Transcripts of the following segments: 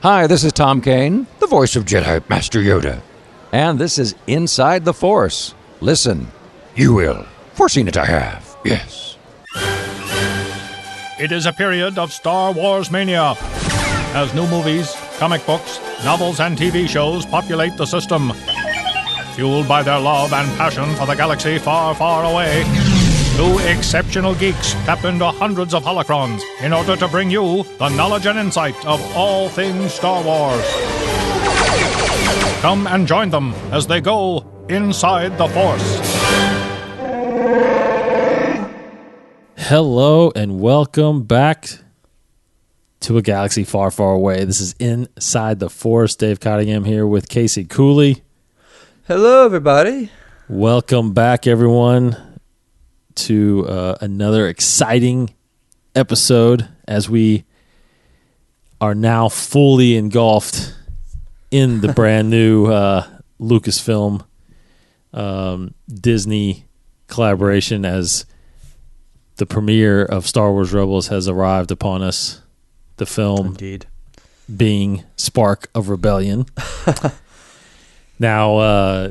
Hi, this is Tom Kane, the voice of Jedi Master Yoda. And this is Inside the Force. Listen, you will. Foreseen it I have, yes. It is a period of Star Wars mania, as new movies, comic books, novels, and TV shows populate the system. Fueled by their love and passion for the galaxy far, far away, two exceptional geeks tap into hundreds of holocrons in order to bring you the knowledge and insight of all things Star Wars. Come and join them as they go inside the Force. Hello and welcome back to a galaxy far, far away. This is Inside the Force. Dave Cottingham here with Casey Cooley. Hello, everybody. Welcome back, everyone, to another exciting episode as we are now fully engulfed in the brand new Lucasfilm Disney collaboration as the premiere of Star Wars Rebels has arrived upon us. The film Indeed being Spark of Rebellion. Now,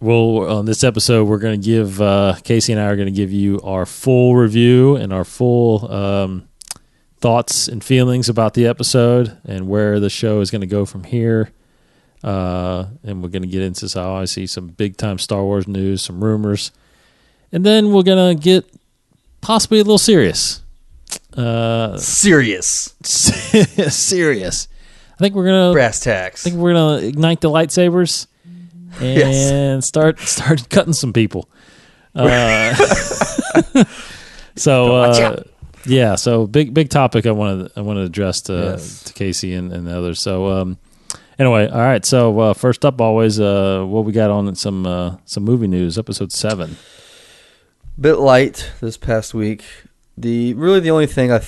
on this episode, we're going to give, Casey and I are going to give you our full review and our full thoughts and feelings about the episode and where the show is going to go from here. And we're going to get into, some big-time Star Wars news, some rumors. And then we're going to get possibly a little serious. Serious. Serious. I think we're going to... Brass tacks. I think we're going to ignite the lightsabers and start cutting some people. So big topic I want to address to Casey and the others. So anyway, all right. So first up, always what we got on some movie news. Episode 7. Bit light this past week. The only thing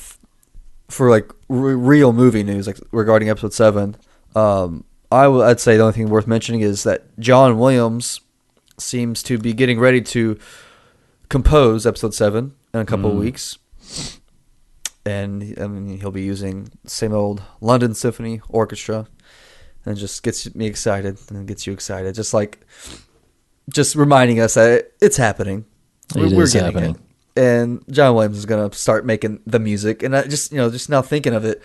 for real movie news regarding episode 7. I'd say the only thing worth mentioning is that John Williams seems to be getting ready to compose episode 7 in a couple of weeks. And he'll be using the same old London Symphony Orchestra, and it just gets me excited and gets you excited. Just reminding us that it's happening. We're getting happening. It. And John Williams is going to start making the music. And I just now thinking of it,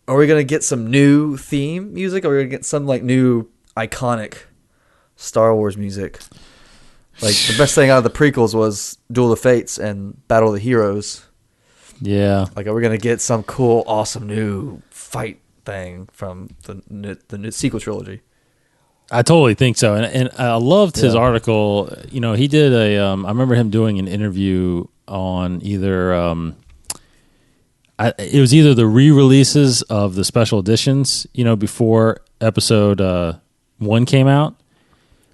are we going to get some new theme music? Or are we going to get some new iconic Star Wars music? The best thing out of the prequels was Duel of the Fates and Battle of the Heroes. Yeah. Are we going to get some cool, awesome new fight thing from the new sequel trilogy? I totally think so. And I loved his article. He did I remember him doing an interview on either... it was either the re-releases of the special editions, before episode 1 came out.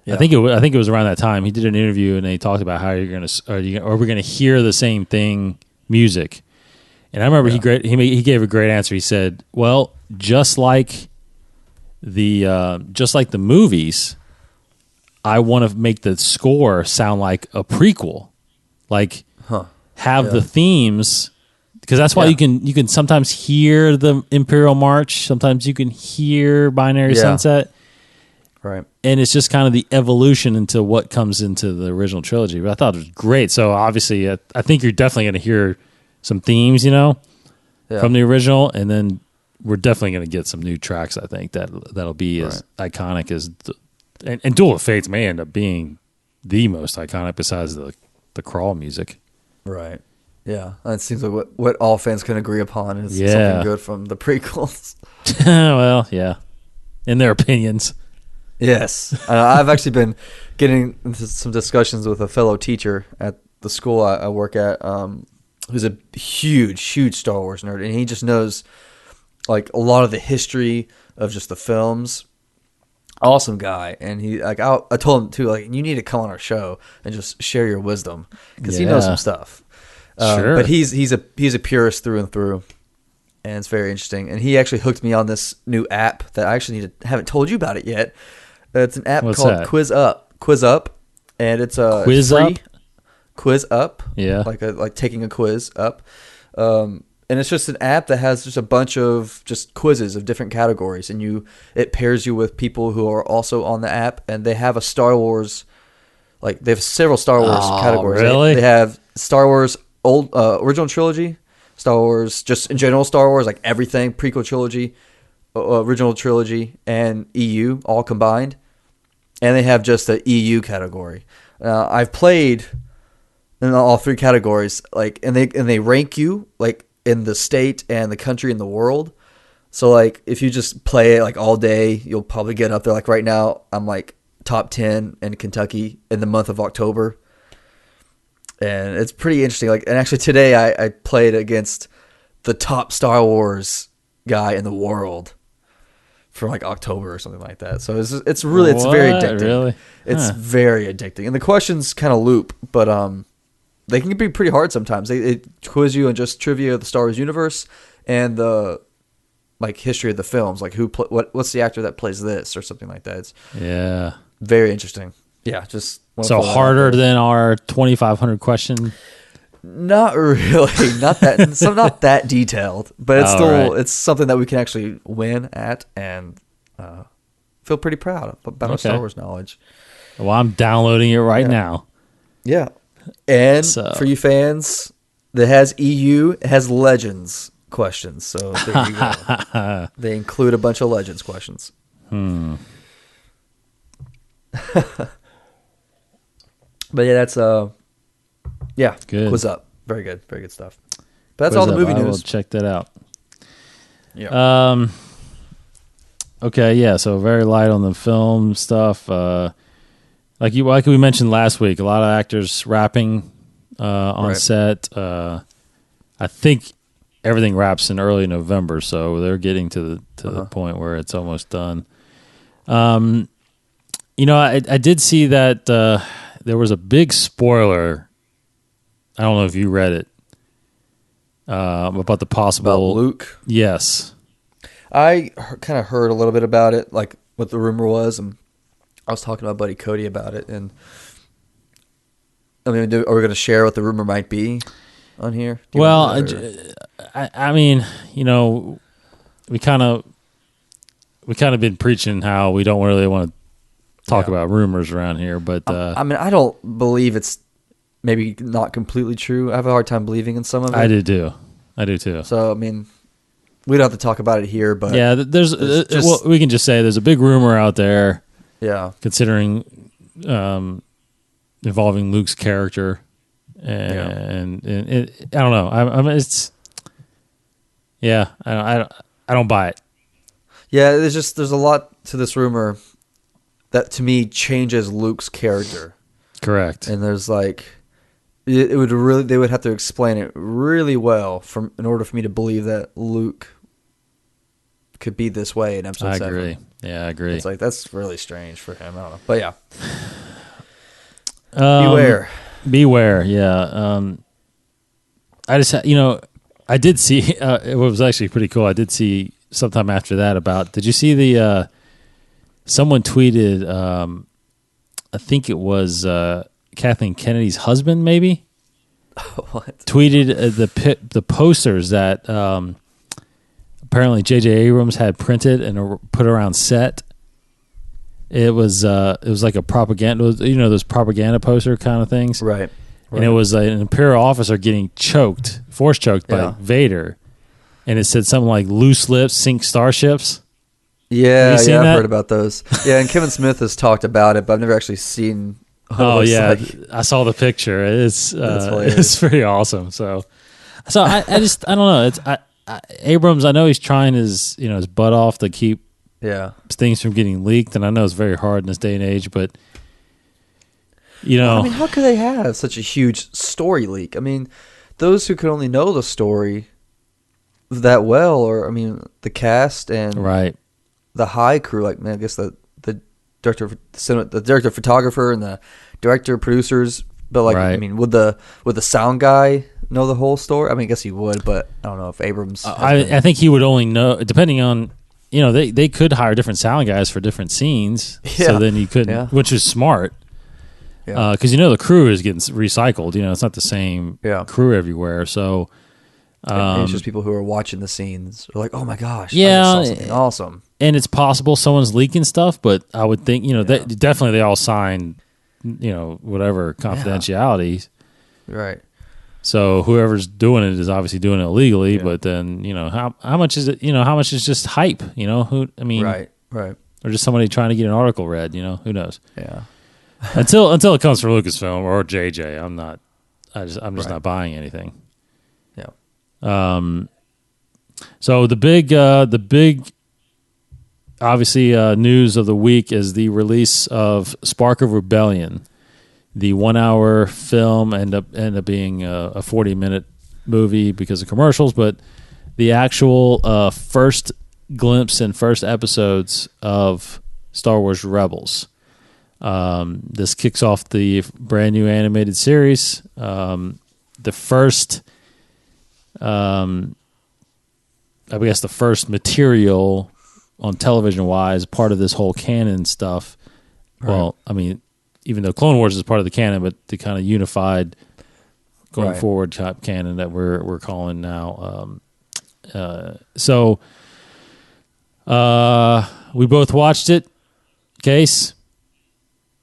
Yeah. I think it was around that time. He did an interview and they talked about how are we going to hear the same thing music. And I remember he gave a great answer. He said, "Well, just like the movies, I want to make the score sound like a prequel, have the themes." Because that's why you can sometimes hear the Imperial March, sometimes you can hear Binary Sunset, right? And it's just kind of the evolution into what comes into the original trilogy. But I thought it was great. So obviously, I think you're definitely going to hear some themes, from the original, and then we're definitely going to get some new tracks. I think that'll be as iconic as and Duel of Fates may end up being the most iconic besides the crawl music, right? Yeah, it seems like what all fans can agree upon is something good from the prequels. Well, yeah, in their opinions. Yes. I've actually been getting into some discussions with a fellow teacher at the school I work at, who's a huge Star Wars nerd, and he just knows a lot of the history of just the films. Awesome guy, and he I told him too, you need to come on our show and just share your wisdom because he knows some stuff. Sure. But he's a purist through and through, and it's very interesting. And he actually hooked me on this new app that I actually haven't told you about it yet. It's an app called Quiz Up, and it's a Quiz free. Up. Quiz Up, yeah, like taking a quiz up. and it's just an app that has just a bunch of just quizzes of different categories, and it pairs you with people who are also on the app, and they have a Star Wars, like they have several Star Wars categories. Really? They have Star Wars old original trilogy, Star Wars just in general, Star Wars like everything, prequel trilogy, original trilogy, and EU all combined, and they have just the EU category. I've played in all three categories, like, and they rank you like in the state and the country and the world. So like if you just play it like all day, you'll probably get up there. Like right now, I'm like top 10 in Kentucky in the month of October, and it's pretty interesting. Like, and actually today I played against the top Star Wars guy in the world for like October or something like that. So it's very addicting. Really? It's very addicting, and the questions kind of loop, but they can be pretty hard sometimes. They quiz you on just trivia of the Star Wars universe and the like history of the films, like what's the actor that plays this or something like that. It's very interesting. Yeah, just so harder than our 2,500 question. Not really, not that. So not that detailed, but it's it's something that we can actually win at and feel pretty proud about our Star Wars knowledge. Well, I'm downloading it right now. Yeah. And for you fans, that has EU, it has Legends questions. So there you go. They include a bunch of Legends questions. Hmm. But yeah, that's good. Quiz Up. Very good stuff. But that's all the movie news. I will check that out. Yeah. Okay, yeah. So very light on the film stuff. Like we mentioned last week, a lot of actors rapping on set. I think everything wraps in early November, so they're getting to the point where it's almost done. I did see that there was a big spoiler. I don't know if you read it about the possible about Luke. Yes, I kind of heard a little bit about it, like what the rumor was, and I was talking to my buddy Cody about it. And I mean, are we going to share what the rumor might be on here? Well, I mean, we kind of been preaching how we don't really want to talk about rumors around here, but I mean, I don't believe it's maybe not completely true. I have a hard time believing in some of it. I do too. So I mean, we don't have to talk about it here, but yeah, we can just say there's a big rumor out there. Yeah, considering involving Luke's character, and I don't know. I mean, it's I don't buy it. Yeah, there's a lot to this rumor that to me changes Luke's character. Correct. And there's like they would have to explain it really well in order for me to believe that Luke could be this way in episode 7. I agree. Yeah, I agree. It's like that's really strange for him. I don't know. But yeah. Beware, yeah. I just I did see it was actually pretty cool. I did see sometime after that did you see the someone tweeted I think it was Kathleen Kennedy's husband maybe what tweeted the posters that apparently J.J. Abrams had printed and put around set. It was like a propaganda, those propaganda poster kind of things, right? And it was an Imperial officer getting force choked by Vader, and it said something like "loose lips sink starships." Yeah, I've heard about those. Yeah, and Kevin Smith has talked about it, but I've never actually seen. Oh yeah, I saw the picture. It's pretty awesome. So I don't know. It's Abrams. I know he's trying his butt off to keep things from getting leaked, and I know it's very hard in this day and age. But I mean, how could they have such a huge story leak? I mean, those who could only know the story that well, or I mean, the cast and the high crew, like I guess the director of photographer and the director producers, but I mean, would the sound guy know the whole story? I mean, I guess he would, but I don't know if Abrams. I think he would only know depending on they could hire different sound guys for different scenes, so then he couldn't, which is smart. Because the crew is getting recycled. It's not the same crew everywhere. So And it's just people who are watching the scenes are like, oh my gosh, yeah, I just saw something awesome. And it's possible someone's leaking stuff, but I would think, definitely they all signed, whatever confidentiality. Right. So whoever's doing it is obviously doing it illegally, but then, how much is it, how much is just hype, Right. Or just somebody trying to get an article read, who knows? Yeah. until it comes from Lucasfilm or JJ, I'm just not buying anything. Yeah. So the big obviously news of the week is the release of Spark of Rebellion. The 1 hour film ended up being a 40-minute movie because of commercials, but the actual first glimpse and first episodes of Star Wars Rebels. This kicks off the brand new animated series. The first, I guess, the first material on television-wise, part of this whole canon stuff. Right. Well, I mean, even though Clone Wars is part of the canon, but the kind of unified going forward type canon that we're calling now. So we both watched it. Case,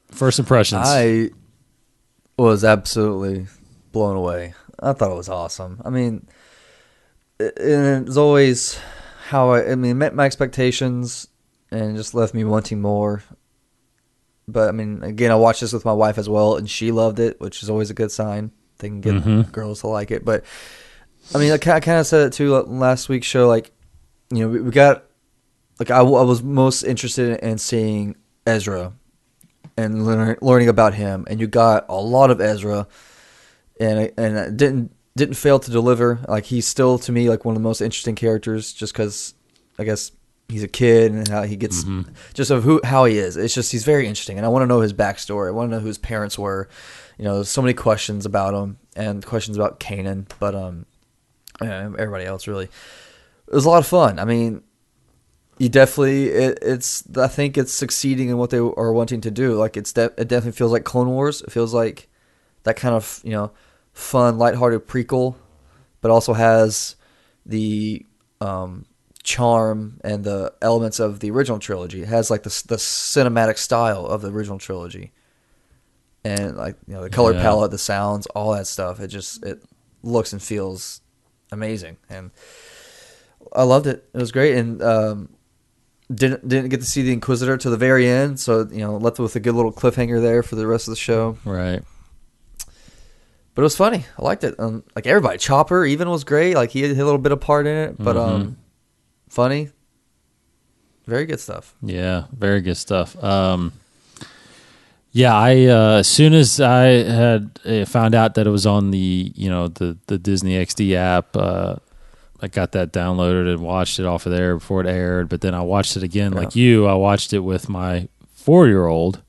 first impressions. I was absolutely blown away. I thought it was awesome. I mean, it's always how it met my expectations and just left me wanting more. But I mean, again, I watched this with my wife as well, and she loved it, which is always a good sign. They can get girls to like it. But I mean, I kind of said it too last week's show. Like, we got I was most interested in seeing Ezra and learning about him, and you got a lot of Ezra, and it didn't fail to deliver. Like, he's still to me like one of the most interesting characters, just because I guess he's a kid and how he gets just of how he is. It's just he's very interesting, and I want to know his backstory. I want to know who his parents were. There's so many questions about him and questions about Kanan, but everybody else really. It was a lot of fun. I mean, you definitely I think it's succeeding in what they are wanting to do. Like, it definitely feels like Clone Wars. It feels like that kind of fun, lighthearted prequel, but also has the charm and the elements of the original trilogy. It has like the cinematic style of the original trilogy, and like the color palette, the sounds, all that stuff. It looks and feels amazing, and I loved it. It was great, and didn't get to see the Inquisitor to the very end, so left with a good little cliffhanger there for the rest of the show. Right. But it was funny. I liked it. Like, everybody, Chopper even was great. Like, he had a little bit of part in it, but funny. Very good stuff. Yeah, very good stuff. I as soon as I had found out that it was on the the Disney XD app, I got that downloaded and watched it off of there before it aired. But then I watched it again, like you. I watched it with my 4-year-old,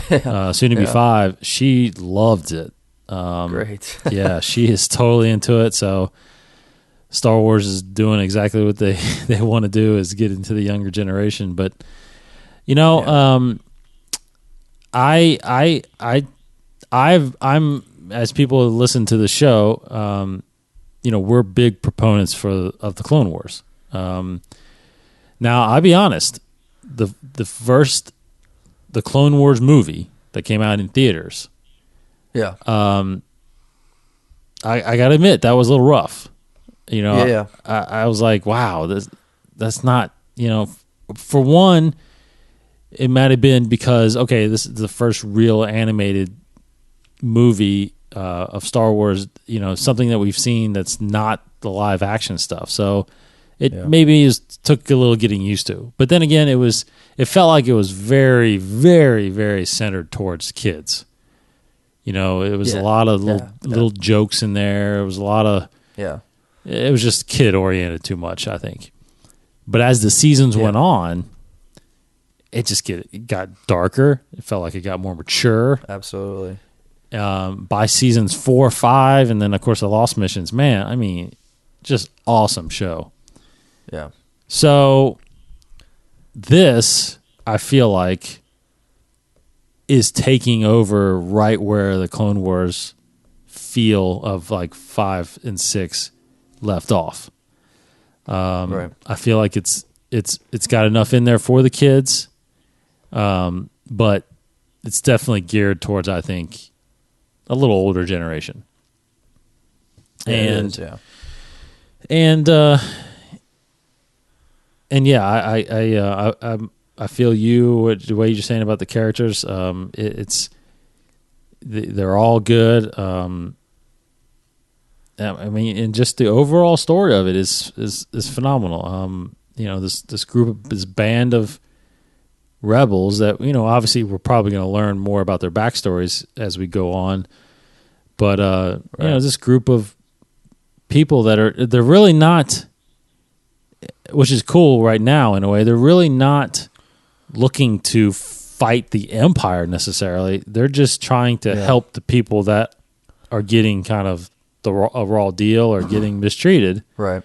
soon to be 5. She loved it. Great. Yeah, she is totally into it. So Star Wars is doing exactly what they want to do, is get into the younger generation. But I'm as people listen to the show, we're big proponents of the Clone Wars. Now, I'll be honest, the Clone Wars movie that came out in theaters. Yeah. I gotta admit that was a little rough. Yeah. I was like, wow, that's not, for one, it might have been because, okay, this is the first real animated movie of Star Wars, something that we've seen that's not the live action stuff. So it maybe took a little getting used to. But then again, it felt like it was very, very, very centered towards kids. It was a lot of little jokes in there. It was a lot of it was just kid oriented too much, I think. But as the seasons went on, it got darker. It felt like it got more mature. Absolutely. By seasons 4 or 5, and then of course the Lost Missions. Man, I mean, just awesome show. Yeah. So this, I feel like, is taking over right where the Clone Wars feel of like 5 and 6 left off. Right. I feel like it's got enough in there for the kids, but it's definitely geared towards, I think, a little older generation. And I feel the way you're saying about the characters. They're all good. I mean, and just the overall story of it is phenomenal. This band of rebels that, obviously we're probably going to learn more about their backstories as we go on. But, this group of people they're really not, which is cool right now in a way, they're really not looking to fight the Empire necessarily. They're just trying to help the people that are getting kind of a raw deal or getting mistreated. Right.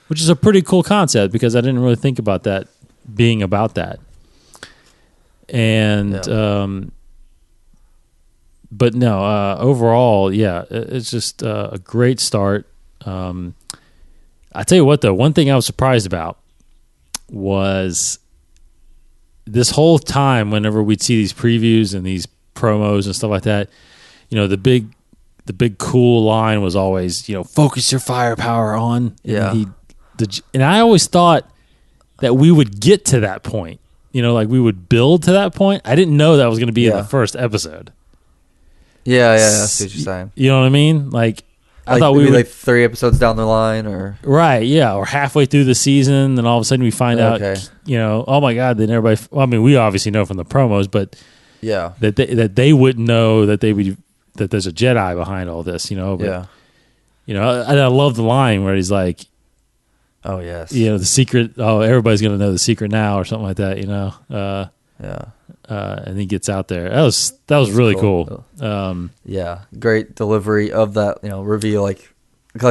Which is a pretty cool concept because I didn't really think about that being about that. And, but no, overall, it's just a great start. I tell you what, though, one thing I was surprised about was this whole time, whenever we'd see these previews and these promos and stuff like that, the big cool line was always, focus your firepower on. And and I always thought that we would get to that point, like we would build to that point. I didn't know that was going to be in the first episode. Yeah, I see what you're saying. You know what I mean? Like I thought we were 3 episodes down the line, or right, or halfway through the season, and all of a sudden we find out, oh my God, then everybody. Well, I mean, we obviously know from the promos, but that they wouldn't know that that there's a Jedi behind all this, But, I love the line where he's like, "Oh yes, the secret. Oh, everybody's gonna know the secret now," or something like that, and he gets out there. That was really cool. Great delivery of that, reveal. Like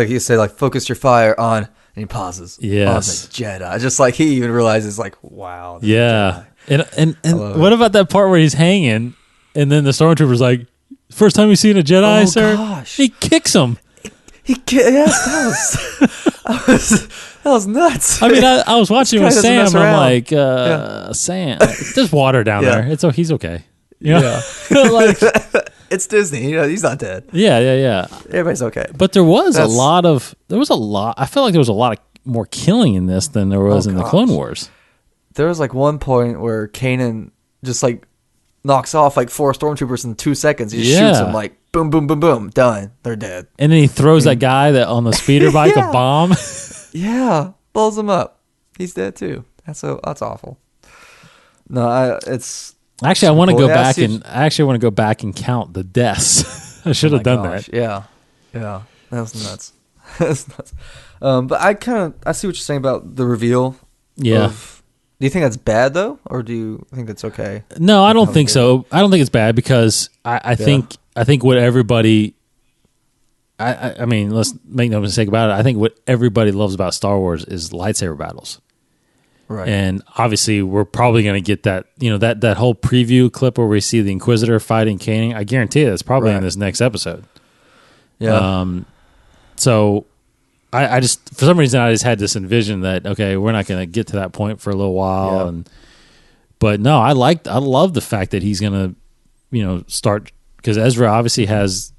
you say, like focus your fire on, and he pauses. Yes, on the Jedi. Just like he even realizes, like, wow. Yeah, and what about that part where he's hanging, and then the stormtrooper's like, "First time you've seen a Jedi, sir?" Gosh. He kicks him. That was nuts. I mean, I was watching with Sam. I'm like, Sam, there's water down there. He's okay. Like, it's Disney. He's not dead. Yeah. Everybody's okay. But there was a lot. I felt like there was a lot more killing in this than there was in the Clone Wars. There was like one point where Kanan just like knocks off like 4 stormtroopers in 2 seconds. He just shoots them like boom, boom, boom, boom, done. They're dead. And then he throws that guy that on the speeder bike a bomb. Blows him up. He's dead too. That's awful. No, it's actually I want to go back and go back and count the deaths. I should have done that. Yeah, that was nuts. That's nuts. But I see what you're saying about the reveal. Yeah. Do you think that's bad though, or do you think that's okay? No, I don't think so. I don't think it's bad because I think what everybody. I mean, let's make no mistake about it. I think what everybody loves about Star Wars is lightsaber battles. Right. And obviously, we're probably going to get that, that whole preview clip where we see the Inquisitor fighting Kanan. I guarantee you that's probably in this next episode. Yeah. So I just, for some reason, I just had this envision that, okay, we're not going to get to that point for a little while. Yeah. But no, I love the fact that he's going to, start, because Ezra obviously has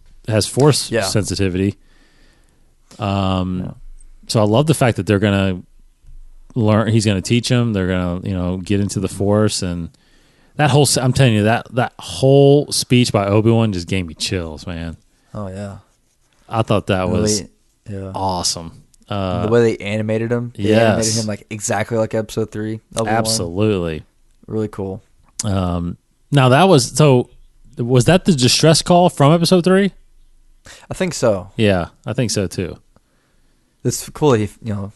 Force sensitivity. So I love the fact that they're going to learn. He's going to teach him. They're going to get into the Force, and that whole. I'm telling you that whole speech by Obi-Wan just gave me chills, man. Oh yeah, I thought that was awesome. The way they animated him. They animated him like exactly like Episode 3. Obi-Wan. Absolutely, really cool. Now that was so. Was that the distress call from Episode 3? I think so. Yeah, I think so too. It's cool that he,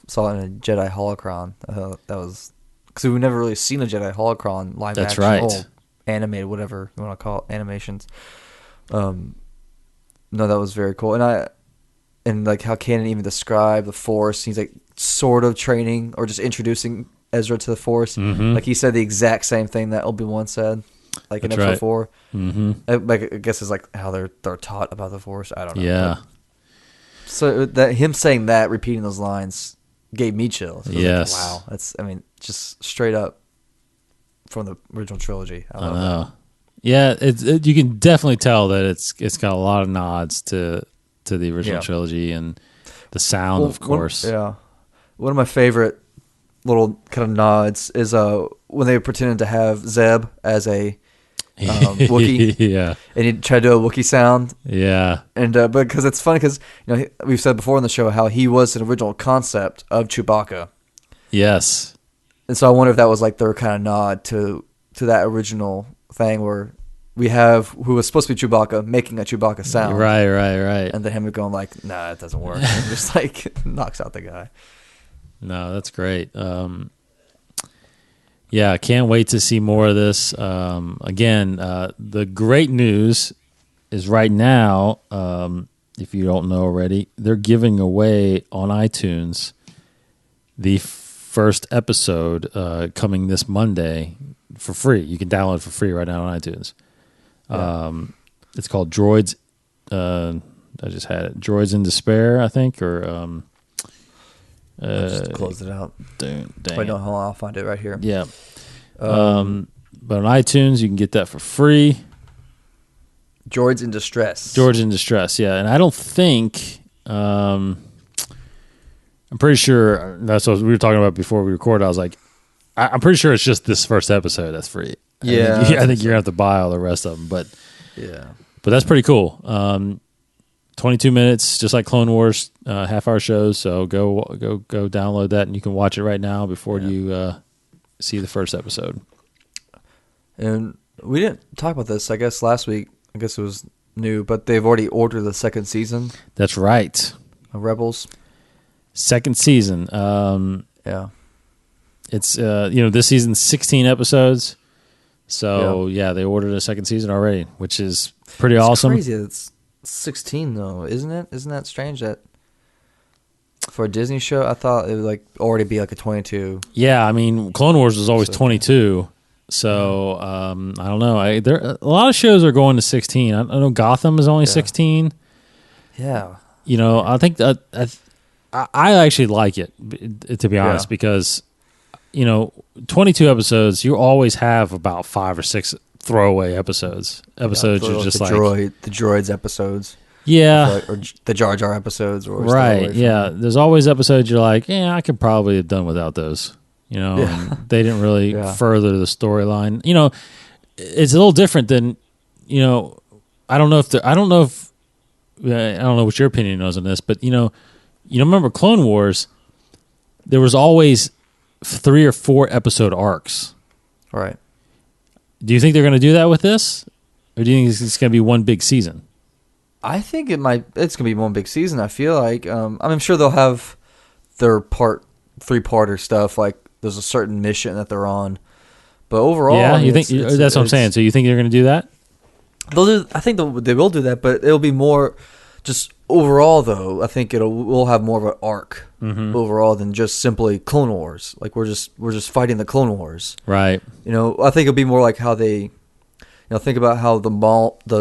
saw it in a Jedi holocron. That was because we've never really seen a Jedi holocron live That's action, right. Animated, whatever you want to call it, animations. No, that was very cool, and like how Kanan even described the Force. He's like sort of training or just introducing Ezra to the Force. Mm-hmm. Like he said the exact same thing that Obi-Wan said. Like in Episode 4. Mm-hmm. I guess it's like how they're taught about the Force. I don't know. Yeah. So that him saying that, repeating those lines, gave me chills. Yes. Wow. That's, I mean, just straight up from the original trilogy. I love know. Yeah, you can definitely tell that it's got a lot of nods to the original trilogy and the sound, of course. One of my favorite little kind of nods is when they pretended to have Zeb as a Wookiee. Yeah. And he tried to do a Wookiee sound. Yeah. And because it's funny because we've said before in the show how he was an original concept of Chewbacca. Yes. And so I wonder if that was like their kind of nod to that original thing where we have who was supposed to be Chewbacca making a Chewbacca sound. Right. And then him going like, nah, it doesn't work. And just like knocks out the guy. No, that's great. Yeah, can't wait to see more of this. Again, the great news is right now, if you don't know already, they're giving away on iTunes the first episode coming this Monday for free. You can download it for free right now on iTunes. It's called Droids. I just had it. Droids in Despair, I think, or I just closed it out. Dang. Wait, no, hold on, I'll find it right here. Yeah. But on iTunes, you can get that for free. Droids in Distress. Droids in Distress, yeah. And I don't think, I'm pretty sure, that's what we were talking about before we recorded. I was like, I'm pretty sure it's just this first episode that's free. Yeah. I think you're going to have to buy all the rest of them. But that's pretty cool. 22 minutes, just like Clone Wars, half-hour shows. So go download that, and you can watch it right now before you see the first episode. And we didn't talk about this, I guess, last week. I guess it was new, but they've already ordered the second season. That's right. Of Rebels. Second season. Yeah. It's this season's 16 episodes. So they ordered a second season already, which is pretty awesome. Crazy. It's 16 though, isn't it? Isn't that strange that for a Disney show, I thought it would like already be like a 22. Yeah, I mean, Clone Wars was always 22. So I don't know. A lot of shows are going to 16. I know Gotham is only 16. Yeah. I think that I actually like it, to be honest, because 22 episodes, you always have about 5 or 6 throwaway episodes. Episodes are just the droids episodes. Yeah. Or the Jar Jar episodes. Or right, yeah. There's always episodes you're like, I could probably have done without those. And they didn't really further the storyline. It's a little different than, I don't know what your opinion is on this, but remember Clone Wars, there was always 3 or 4 episode arcs. Right. Do you think they're going to do that with this? Or do you think it's going to be one big season? I think it's going to be one big season, I feel like. I'm sure they'll have their 3-parter stuff, like there's a certain mission that they're on. But overall, you think that's what I'm saying. So you think they're going to do that? I think they will do that, but it'll be more just overall. Though I think we'll have more of an arc overall than just simply Clone Wars. Like we're just fighting the Clone Wars, right? I think it'll be more like how they, think about how the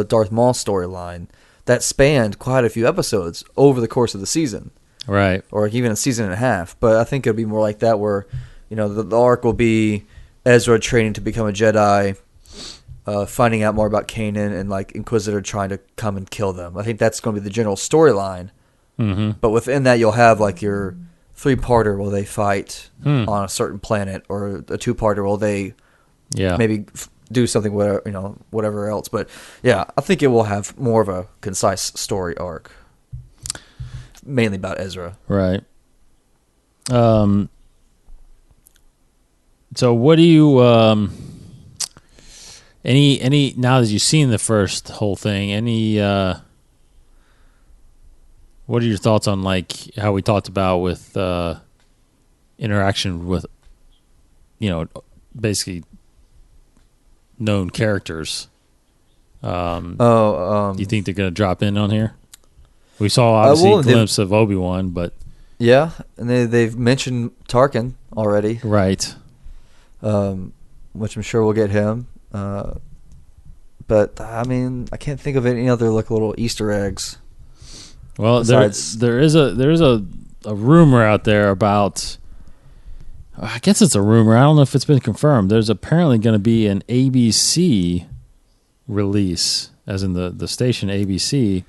Darth Maul storyline that spanned quite a few episodes over the course of the season, right? Or even a season and a half. But I think it'll be more like that, where the arc will be Ezra training to become a Jedi, finding out more about Kanan, and like Inquisitor trying to come and kill them. I think that's going to be the general storyline. Mm-hmm. But within that, you'll have like your 3-parter where they fight on a certain planet, or a 2-parter where they maybe do something whatever else. But yeah, I think it will have more of a concise story arc, mainly about Ezra. Right. So what do you any now that you've seen the first whole thing, what are your thoughts on like how we talked about with interaction with basically known characters? Do you think they're going to drop in on here? We saw obviously a glimpse of Obi-Wan, but and they've mentioned Tarkin already, right? Which I'm sure we'll get him. But I mean, I can't think of any other like little Easter eggs Well, Besides, there is a rumor out there about. I guess it's a rumor. I don't know if it's been confirmed. There's apparently going to be an ABC release, as in the station ABC,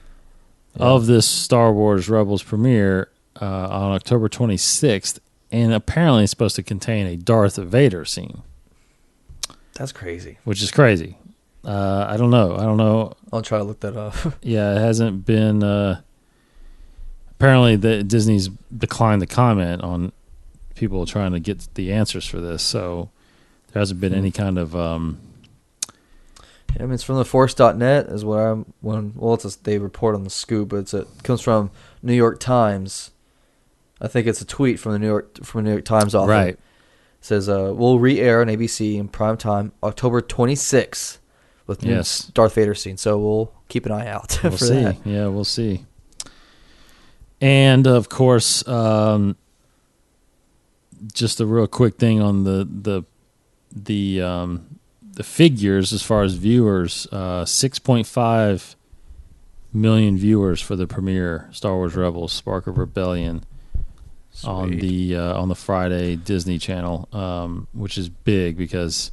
of this Star Wars Rebels premiere on October 26th, and apparently it's supposed to contain a Darth Vader scene. that's crazy. Which is crazy. I don't know. I'll try to look that up. Yeah, it hasn't been. Apparently, Disney's declined to comment on people trying to get the answers for this, so there hasn't been any kind of. I mean, it's from theforce.net is what I'm. They report on the scoop, but it comes from New York Times. I think it's a tweet from the New York Times author. Right. It says, we'll re-air on ABC in prime time October 26th with new Darth Vader scene. So we'll keep an eye out for that. Yeah, we'll see. And of course, just a real quick thing on the figures as far as viewers. 6.5 million viewers for the premiere Star Wars Rebels: Spark of Rebellion. Sweet. On the Friday Disney Channel, which is big because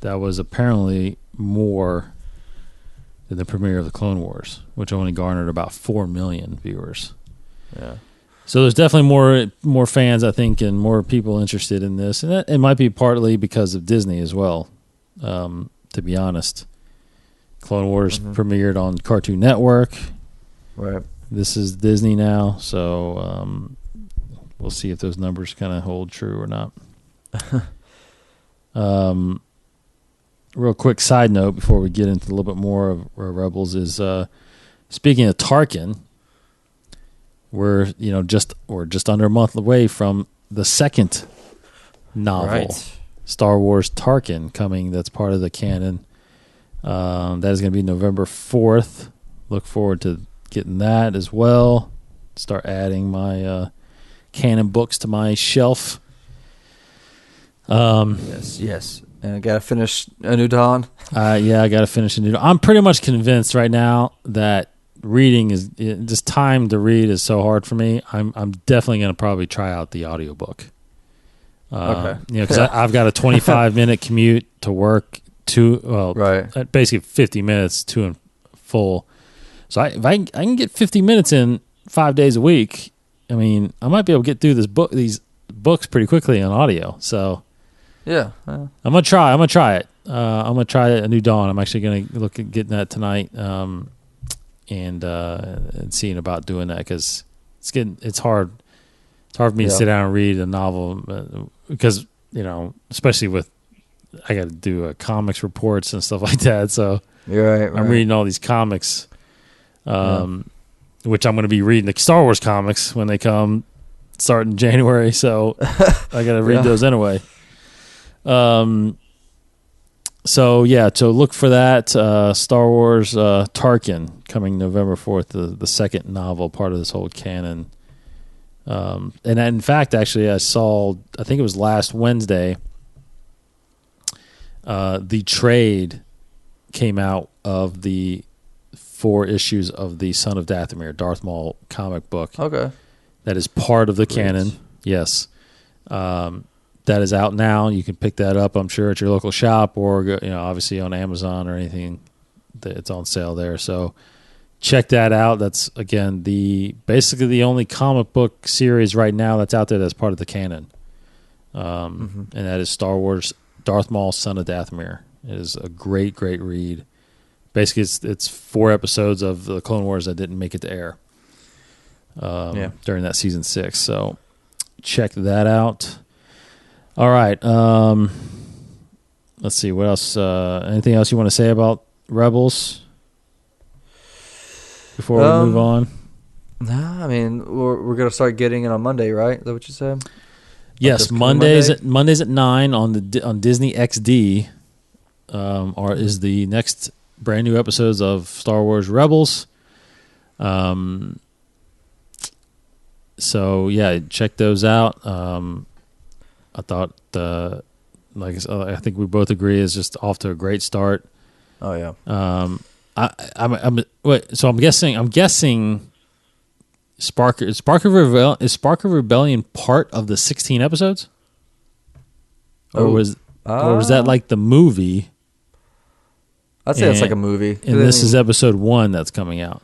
that was apparently more than the premiere of the Clone Wars, which only garnered about 4 million viewers. Yeah. So there's definitely more fans, I think, and more people interested in this, and it might be partly because of Disney as well. To be honest, Clone Wars premiered on Cartoon Network. Right. This is Disney now, so. We'll see if those numbers kind of hold true or not. Real quick side note before we get into a little bit more of Rebels is speaking of Tarkin, we're just under a month away from the second novel, Star Wars Tarkin, coming. That's part of the canon. That is going to be November 4th. Look forward to getting that as well. Start adding my canon books to my shelf. Yes. And I gotta finish A New Dawn. Yeah, I gotta finish A New Dawn. I'm pretty much convinced right now that reading is just time to read is so hard for me. I'm definitely gonna probably try out the audiobook. Okay. Because I've got a 25-minute commute to work basically 50 minutes to and full. So if I can get 50 minutes in 5 days a week, I mean, I might be able to get through these books pretty quickly on audio. So, yeah, I'm gonna try it. I'm gonna try A New Dawn. I'm actually gonna look at getting that tonight, and seeing about doing that because it's hard. It's hard for me to sit down and read a novel because especially with I got to do comics reports and stuff like that. So right. I'm reading all these comics. Which I'm going to be reading the Star Wars comics when they come starting January, so I got to read those anyway. So look for that Star Wars Tarkin coming November 4th, the second novel, part of this whole canon. And in fact, actually, I think it was last Wednesday, the trade came out of the 4 issues of the Son of Dathomir, Darth Maul comic book. Okay. That is part of the canon. Yes. That is out now. You can pick that up, I'm sure, at your local shop or, obviously on Amazon or anything. It's on sale there. So check that out. That's, again, basically the only comic book series right now that's out there that's part of the canon. And that is Star Wars Darth Maul, Son of Dathomir. It is a great, great read. Basically, it's 4 episodes of the Clone Wars that didn't make it to air during that season 6. So check that out. All right. Let's see. What else? Anything else you want to say about Rebels before we move on? Nah, I mean, we're going to start getting it on Monday, right? Is that what you said? Yes, Mondays at 9 on Disney XD is the next brand new episodes of Star Wars Rebels. So yeah, check those out. I thought, I think we both agree, is just off to a great start. Oh yeah. I'm guessing Spark of Rebellion part of the 16 episodes? Or was that like the movie? I'd say it's like a movie. And this is episode 1 that's coming out.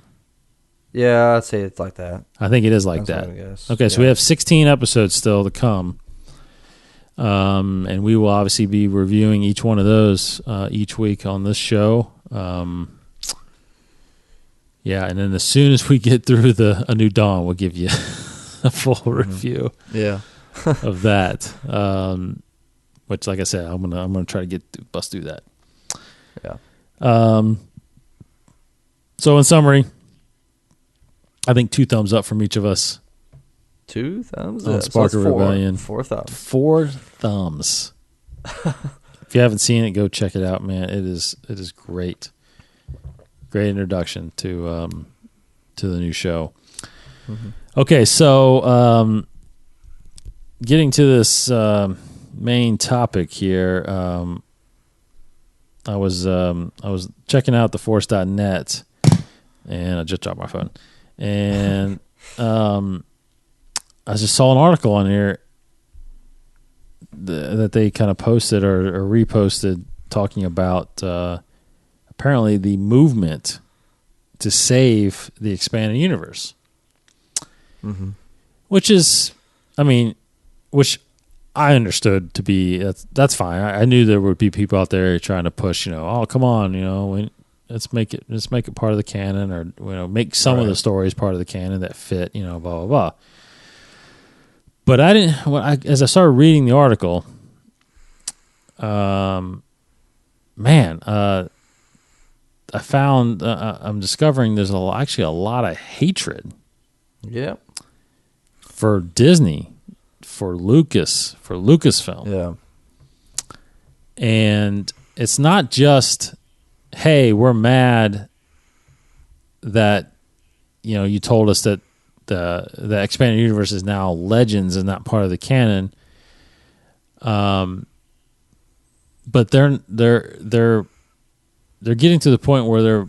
Yeah, I'd say it's like that. I think it is like That's that. what I guess. Okay, so we have 16 episodes still to come. And we will obviously be reviewing each one of those each week on this show. Yeah, and then as soon as we get through A New Dawn, we'll give you a full review of that. Which, like I said, I'm gonna try to bust through that. Yeah. So in summary, I think 2 thumbs up from each of us. 2 thumbs On up. Spark of Rebellion. 4 thumbs. 4 thumbs. If you haven't seen it, go check it out, man. It is great. Great introduction to the new show. Mm-hmm. Okay, so getting to this main topic here, I was checking out theforce.net, and I just dropped my phone, and I just saw an article on here that they kind of posted or reposted talking about apparently the movement to save the expanded universe, which I understood to be that's fine. I knew there would be people out there trying to push, oh, come on, let's make it part of the canon, or make some of the stories part of the canon that fit, blah blah blah. But I didn't. As I started reading the article, I found I'm discovering there's actually a lot of hatred. Yeah. For Disney, for Lucasfilm. Yeah. And it's not just, hey, we're mad that you told us that the expanded universe is now Legends and not part of the canon. But they're getting to the point where they're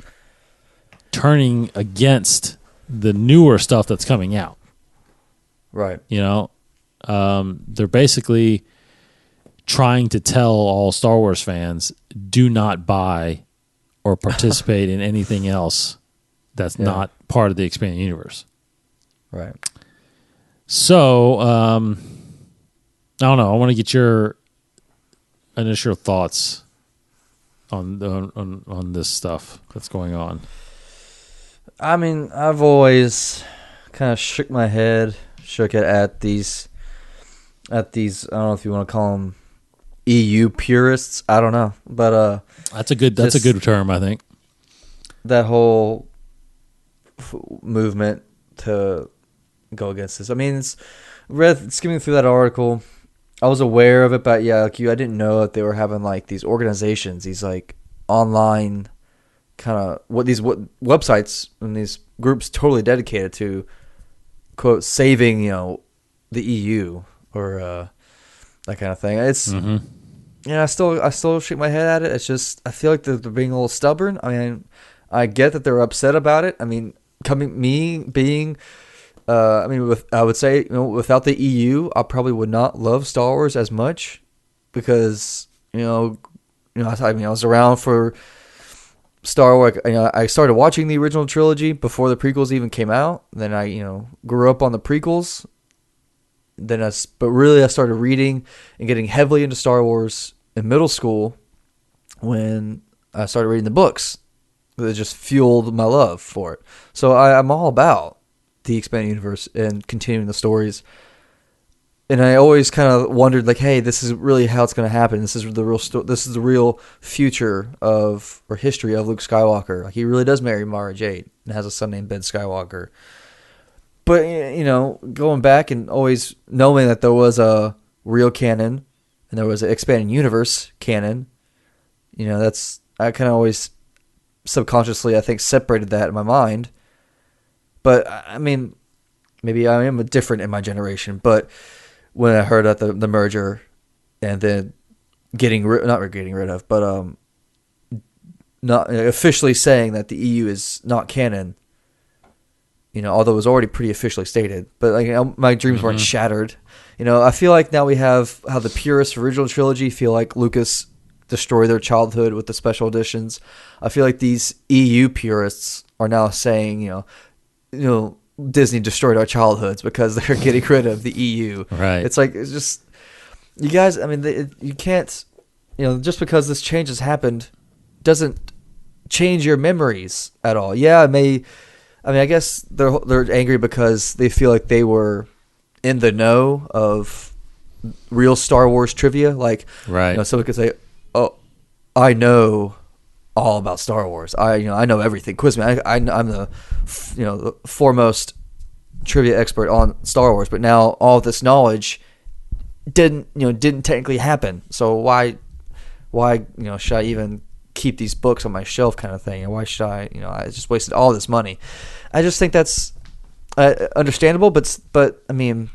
turning against the newer stuff that's coming out. Right. They're basically trying to tell all Star Wars fans, do not buy or participate in anything else that's not part of the expanded universe. Right. So, I don't know. I want to get your initial thoughts on this stuff that's going on. I mean, I've always kind of shook it at these. I don't know if you want to call them EU purists. I don't know, but that's a good term, I think. That whole movement to go against this. I mean, skimming through that article, I was aware of it, but like you, I didn't know that they were having like these organizations, these like online kind of what websites and these groups totally dedicated to quote saving the EU or that kind of thing. It's I still shake my head at it. It's just I feel like they're being a little stubborn. I mean, I get that they're upset about it. I mean, I would say without the EU, I probably would not love Star Wars as much because I was around for Star Wars. I started watching the original trilogy before the prequels even came out. Then I grew up on the prequels. But really I started reading and getting heavily into Star Wars in middle school when I started reading the books. It just fueled my love for it. So I'm all about the expanded universe and continuing the stories. And I always kind of wondered, like, hey, this is really how it's going to happen. This is the real this is the real future of or history of Luke Skywalker. Like, he really does marry Mara Jade and has a son named Ben Skywalker. But going back and always knowing that there was a real canon and there was an expanded universe canon, I kind of always subconsciously, I think, separated that in my mind. But I mean, maybe I am different in my generation. But when I heard that the merger and then not officially saying that the EU is not canon, although it was already pretty officially stated. But like, my dreams weren't shattered. I feel like now we have how the purists original trilogy feel like Lucas destroyed their childhood with the special editions. I feel like these EU purists are now saying, Disney destroyed our childhoods because they're getting rid of the EU. Right. It's like, it's just, you guys, I mean, you can't, just because this change has happened doesn't change your memories at all. Yeah, I guess they're angry because they feel like they were in the know of real Star Wars trivia. Like, right. Someone could say, "Oh, I know all about Star Wars. I know everything. Quiz me. I'm the foremost trivia expert on Star Wars." But now all this knowledge didn't technically happen. So why should I even keep these books on my shelf, kind of thing? And why should I just wasted all this money? I just think that's understandable, but I mean,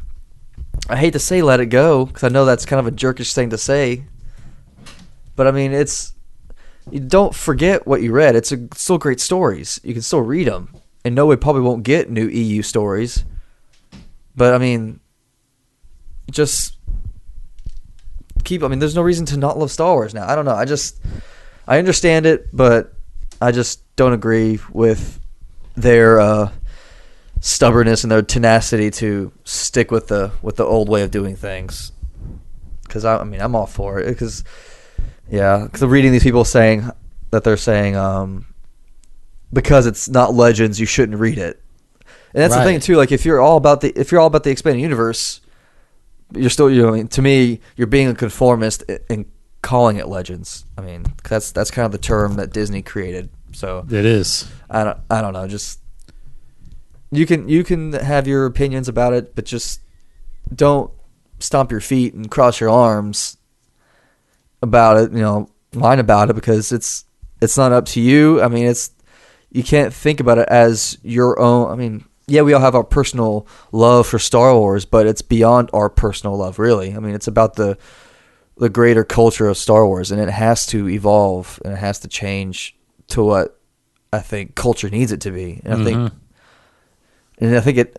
I hate to say let it go, because I know that's kind of a jerkish thing to say, but I mean, you don't forget what you read. It's still great stories. You can still read them, and no, we probably won't get new EU stories, but I mean, just there's no reason to not love Star Wars now. I don't know. I understand it, but I just don't agree with their stubbornness and their tenacity to stick with the old way of doing things. Because I'm all for it. Because reading these people saying that they're saying because it's not Legends, you shouldn't read it. And that's the thing too. Like, if you're all about the expanded universe, you're still to me, you're being a conformist and calling it Legends. I mean, that's kind of the term that Disney created. So it is. I don't know. Just you can have your opinions about it, but just don't stomp your feet and cross your arms about it. Whine about it, because it's not up to you. I mean, you can't think about it as your own. I mean, yeah, we all have our personal love for Star Wars, but it's beyond our personal love, really. I mean, it's about the greater culture of Star Wars, and it has to evolve and it has to change to what I think culture needs it to be. And I think it.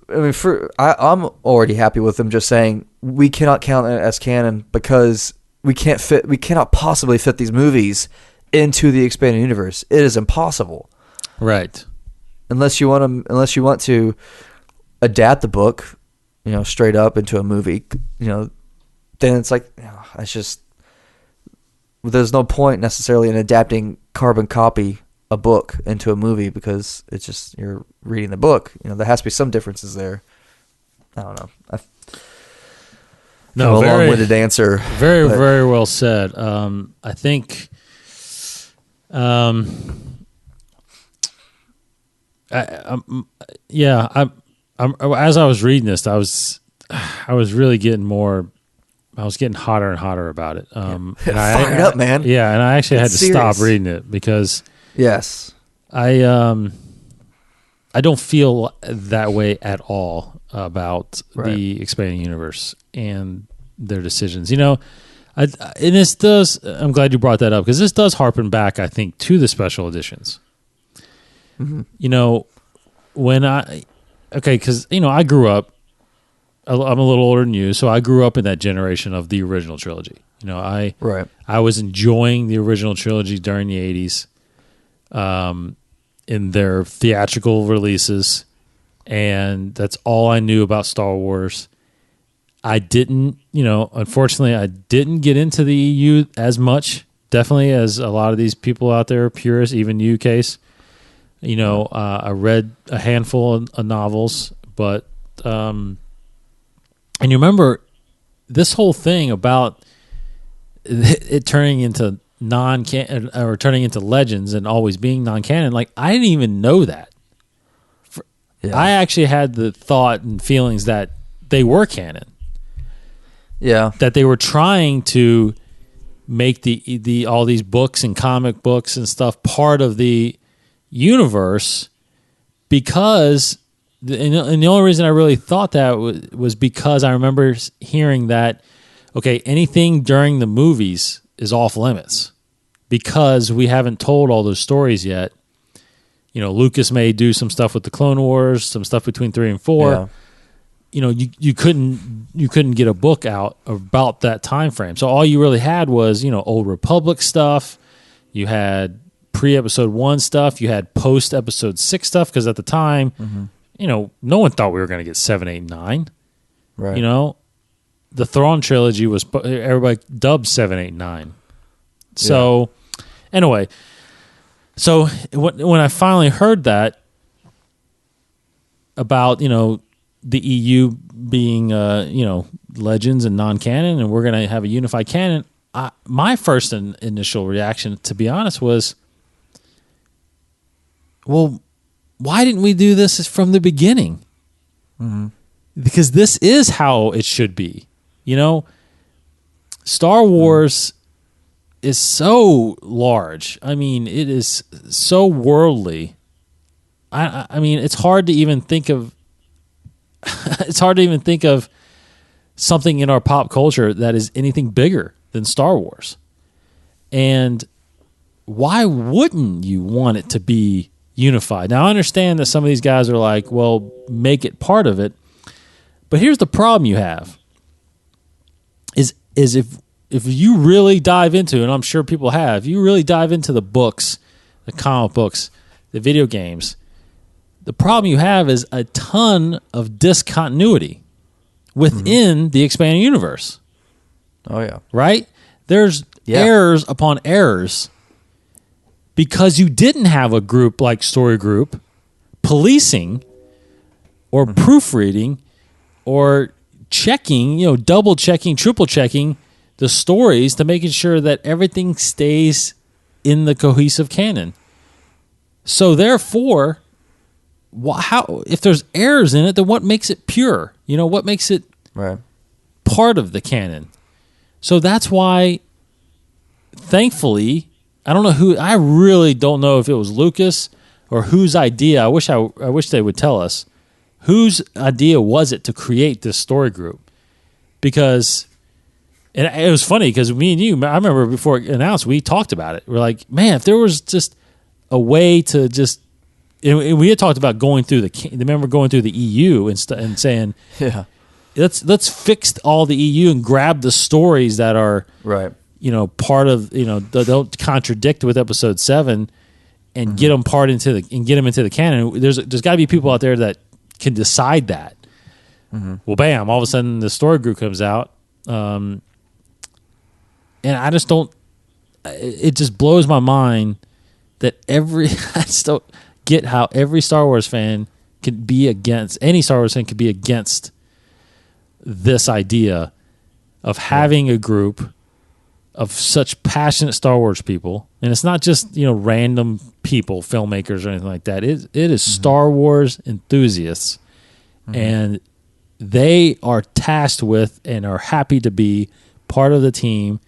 I mean, I'm already happy with them just saying we cannot count it as canon because we cannot possibly fit these movies into the expanded universe. It is impossible. Right. Unless you want to adapt the book, straight up into a movie, then it's like, it's just, there's no point necessarily in adapting carbon copy a book into a movie, because it's just, you're reading the book. There has to be some differences there. I don't know. No, a long-winded answer. Very, very well said. I think, as I was reading this, I was really getting hotter and hotter about it. Fired up, man. Yeah, and I actually had to serious. stop reading it because yes, I don't feel that way at all about the expanding universe and their decisions. And this does. I'm glad you brought that up, because this does harken back, I think, to the special editions. Mm-hmm. Because I grew up. I'm a little older than you, so I grew up in that generation of the original trilogy. I was enjoying the original trilogy during the 80s, in their theatrical releases, and that's all I knew about Star Wars. I didn't, unfortunately, I didn't get into the EU as much, definitely, as a lot of these people out there, purists, even you, Case. I read a handful of novels, but and you remember this whole thing about it turning into non-canon, or turning into Legends and always being non-canon. Like, I didn't even know that. I actually had the thought and feelings that they were canon. Yeah, that they were trying to make the all these books and comic books and stuff part of the universe, because and the only reason I really thought that was because I remember hearing that, okay, anything during the movies is off limits because we haven't told all those stories yet. Lucas may do some stuff with the Clone Wars, some stuff between 3 and 4. Yeah. You couldn't get a book out about that time frame. So all you really had was, Old Republic stuff. You had pre-episode 1 stuff. You had post-episode 6 stuff, because at the time, no one thought we were going to get 7, 8, 9. Right. The Thrawn trilogy was, everybody dubbed 7, 8, 9. So, anyway, so when I finally heard that about, the EU being, legends and non-canon, and we're going to have a unified canon, my first initial reaction, to be honest, was, well, why didn't we do this from the beginning? Because this is how it should be. Star Wars is so large. I mean, it is so worldly. I mean, it's hard to even think of. It's hard to even think of something in our pop culture that is anything bigger than Star Wars. And why wouldn't you want it to be unified? Now, I understand that some of these guys are like, well, make it part of it. But here's the problem you have is if you really dive into, and I'm sure people have, you really dive into the books, the comic books, the video games, the problem you have is a ton of discontinuity within the expanded universe. Oh, yeah. Right? There's errors upon errors because you didn't have a group like Story Group policing or proofreading or checking, double checking, triple checking the stories to making sure that everything stays in the cohesive canon. So therefore, if there's errors in it, then what makes it pure? What makes it part of the canon? So that's why, thankfully, I really don't know if it was Lucas or whose idea. I wish they would tell us whose idea was it to create this story group, because and it was funny because me and you, I remember before it announced, we talked about it. We're like, man, if there was just a way to just. And we had talked about going through going through the EU and saying, let's fix all the EU and grab the stories that are part of that don't contradict with episode 7 and get them into the canon. There's got to be people out there that can decide that. Well, bam! All of a sudden, the story group comes out, and I just don't. It just blows my mind that I just don't get how every Star Wars fan could be against this idea of having a group of such passionate Star Wars people. And it's not just, random people, filmmakers or anything like that. It is Star Wars enthusiasts. And they are tasked with and are happy to be part of the team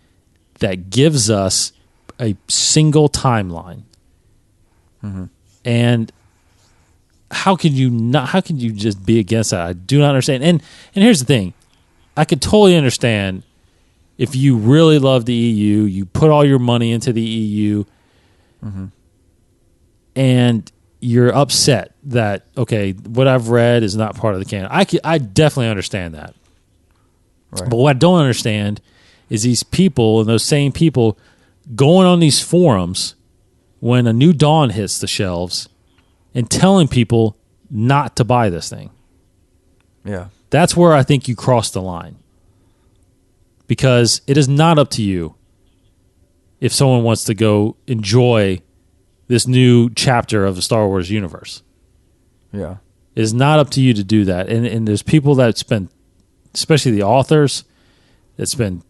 that gives us a single timeline. And how can you just be against that? I do not understand. And here's the thing. I could totally understand if you really love the EU, you put all your money into the EU, and you're upset that, okay, what I've read is not part of the canon. I definitely understand that. Right. But what I don't understand is these people, and those same people, going on these forums when A New Dawn hits the shelves and telling people not to buy this thing. Yeah. That's where I think you cross the line. Because it is not up to you if someone wants to go enjoy this new chapter of the Star Wars universe. Yeah. It is not up to you to do that. And there's people that spend, especially the authors, that spend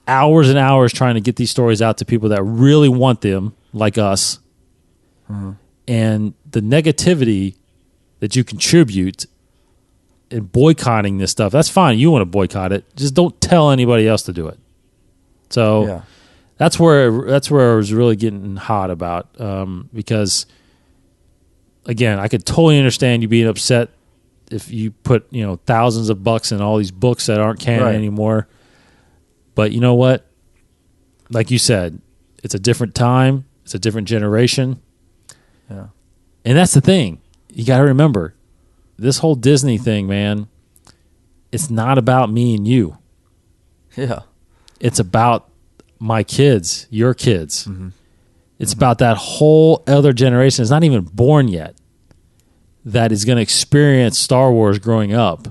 hours and hours trying to get these stories out to people that really want them, like us. And the negativity that you contribute in boycotting this stuff, that's fine. You want to boycott it. Just don't tell anybody else to do it. So that's where I was really getting hot about, because, again, I could totally understand you being upset if you put thousands of bucks in all these books that aren't canon anymore. But you know what? Like you said, it's a different time. It's a different generation. Yeah. And that's the thing. You got to remember, this whole Disney thing, man, it's not about me and you. Yeah. It's about my kids, your kids. Mm-hmm. It's about that whole other generation that's not even born yet that is going to experience Star Wars growing up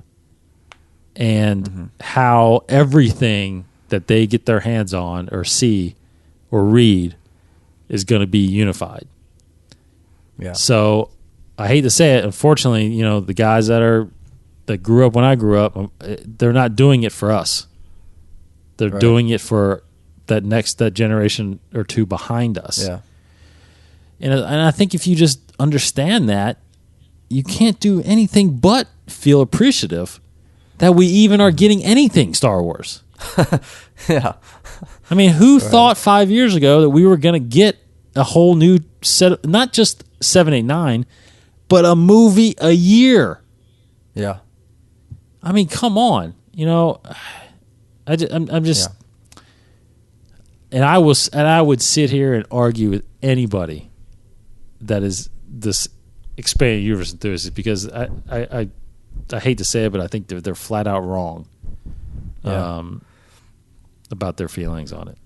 and how everything that they get their hands on or see or read is going to be unified. Yeah. So I hate to say it. Unfortunately, the guys that grew up when I grew up, they're not doing it for us. They're doing it for that generation or two behind us. Yeah. And I think if you just understand that, you can't do anything but feel appreciative that we even are getting anything Star Wars. Yeah. I mean, who thought 5 years ago that we were going to get a whole new set, not just 7, 8, 9, but a movie a year? Yeah. I mean, come on. I'm just... Yeah. And I would sit here and argue with anybody that is this expanded universe enthusiast, because I hate to say it, but I think they're flat out wrong about their feelings on it.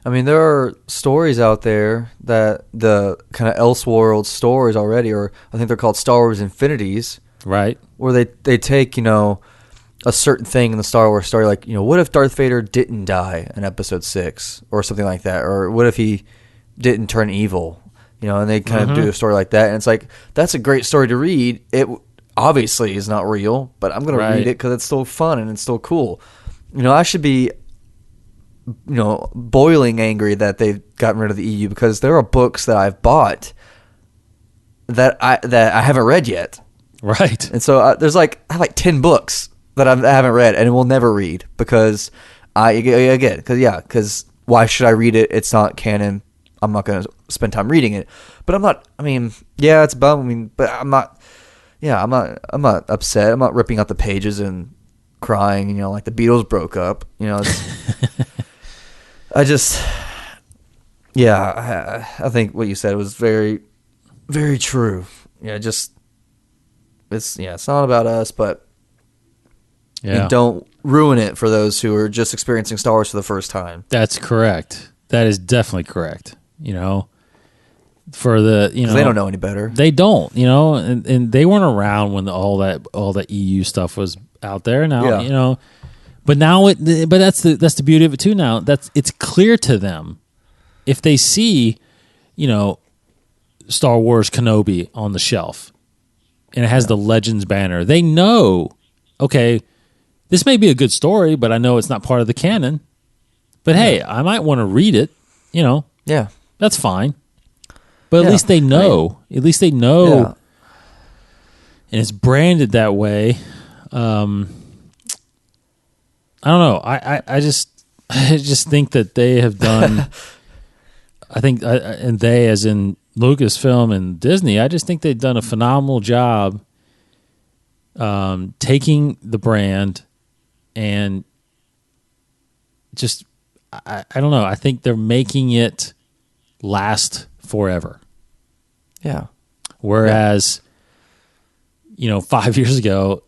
I mean, there are stories out there that the kind of Elseworld stories already, or I think they're called Star Wars Infinities, Right. where they take, a certain thing in the Star Wars story, like, what if Darth Vader didn't die in Episode 6 or something like that? Or what if he didn't turn evil? And they kind of do a story like that. And it's like, that's a great story to read. It obviously is not real, but I'm going to read it because it's still fun and it's still cool. I should be, boiling angry that they've gotten rid of the EU, because there are books that I've bought that I haven't read yet. Right. And so I have like 10 books that I haven't read and will never read, because because why should I read it? It's not canon. I'm not going to spend time reading it. But I'm not. I mean, yeah, it's bum. I mean, but I'm not. Yeah, I'm not upset. I'm not ripping out the pages and crying. Like the Beatles broke up. I just. Yeah, I think what you said was very, very true. Yeah, it's not about us, but. Yeah. And don't ruin it for those who are just experiencing Star Wars for the first time. That's correct. That is definitely correct. For the they don't know any better. They don't. And they weren't around when all that EU stuff was out there. Now, but now but that's the beauty of it too. Now it's clear to them if they see, Star Wars Kenobi on the shelf, and it has the Legends banner. They know, okay, this may be a good story, but I know it's not part of the canon. But hey, I might want to read it. Yeah, that's fine. But at least they know. At least they know, and it's branded that way. I don't know. I just think that they have done. I think, and they, as in Lucasfilm and Disney, I just think they've done a phenomenal job taking the brand and just, I don't know. I think they're making it last forever. Yeah. Whereas, 5 years ago,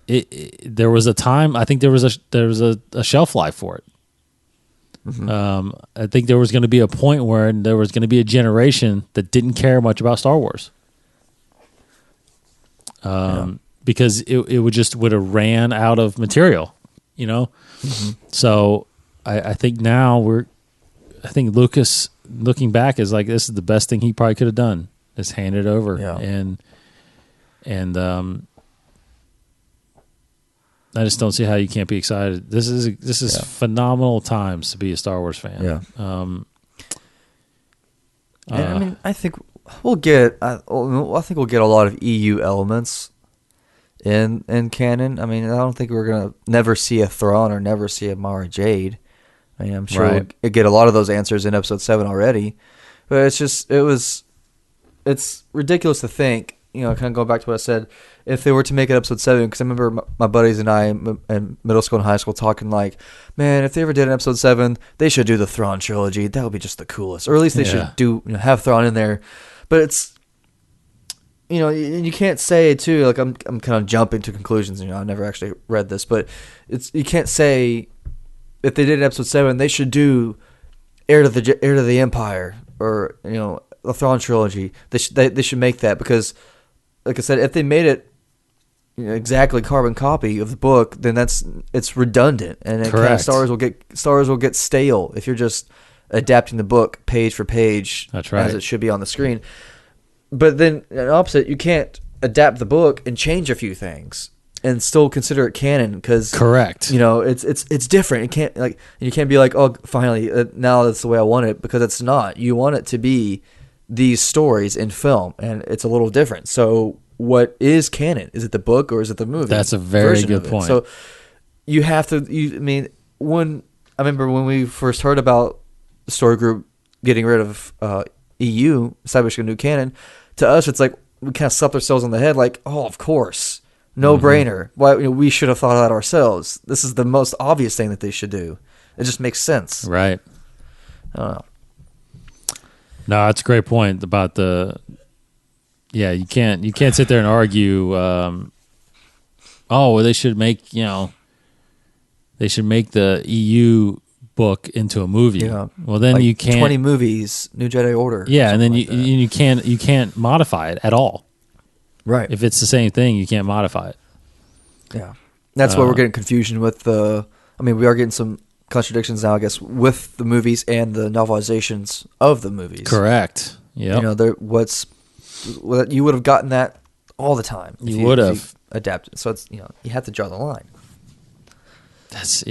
there was a time. I think there was a shelf life for it. Mm-hmm. I think there was going to be a point where there was going to be a generation that didn't care much about Star Wars. Because it would have ran out of material, Mm-hmm. So I think now I think Lucas, looking back, is like, this is the best thing he probably could have done, is hand it over. Yeah. And I just don't see how you can't be excited. This is phenomenal times to be a Star Wars fan. Yeah. I mean, I think we'll get. I think we'll get a lot of EU elements in canon. I mean, I don't think we're gonna never see a Thrawn or never see a Mara Jade. I mean, I'm sure we'll get a lot of those answers in Episode 7 already. But it's ridiculous to think. Kind of going back to what I said, if they were to make it Episode 7, because I remember my buddies and I in middle school and high school talking like, man, if they ever did an Episode 7, they should do the Thrawn trilogy. That would be just the coolest. Or at least they should do have Thrawn in there. But you can't say too. Like I'm kind of jumping to conclusions. I never actually read this, but you can't say if they did in episode 7, they should do Heir to the Empire or the Thrawn trilogy. They should make that because, like I said, if they made it exactly carbon copy of the book, then it's redundant, and Star Wars will get stale if you're just adapting the book page for page. That's right, as it should be on the screen. But then, opposite, you can't adapt the book and change a few things and still consider it canon because correct. It's different. You can't be like, oh, finally now that's the way I want it, because it's not. You want it to be these stories in film, and it's a little different. So what is canon? Is it the book or is it the movie? That's a very good point. So you have to. I remember when we first heard about the story group getting rid of EU, establishing a new canon. To us, it's like we kind of slapped ourselves on the head, like, oh, of course, no brainer. Why we should have thought of that ourselves. This is the most obvious thing that they should do. It just makes sense, right? I don't know. No, that's a great point about the. Yeah, you can't sit there and argue. They should make the EU book into a movie. Yeah. Well, then you can't 20 movies, New Jedi Order. Yeah, and then you can't modify it at all. Right. If it's the same thing, you can't modify it. Yeah, that's why we're getting confusion with the. We are getting some contradictions now, I guess, with the movies and the novelizations of the movies. Correct. Yeah. You would have gotten that all the time. You would have adapted. So it's you have to draw the line. That's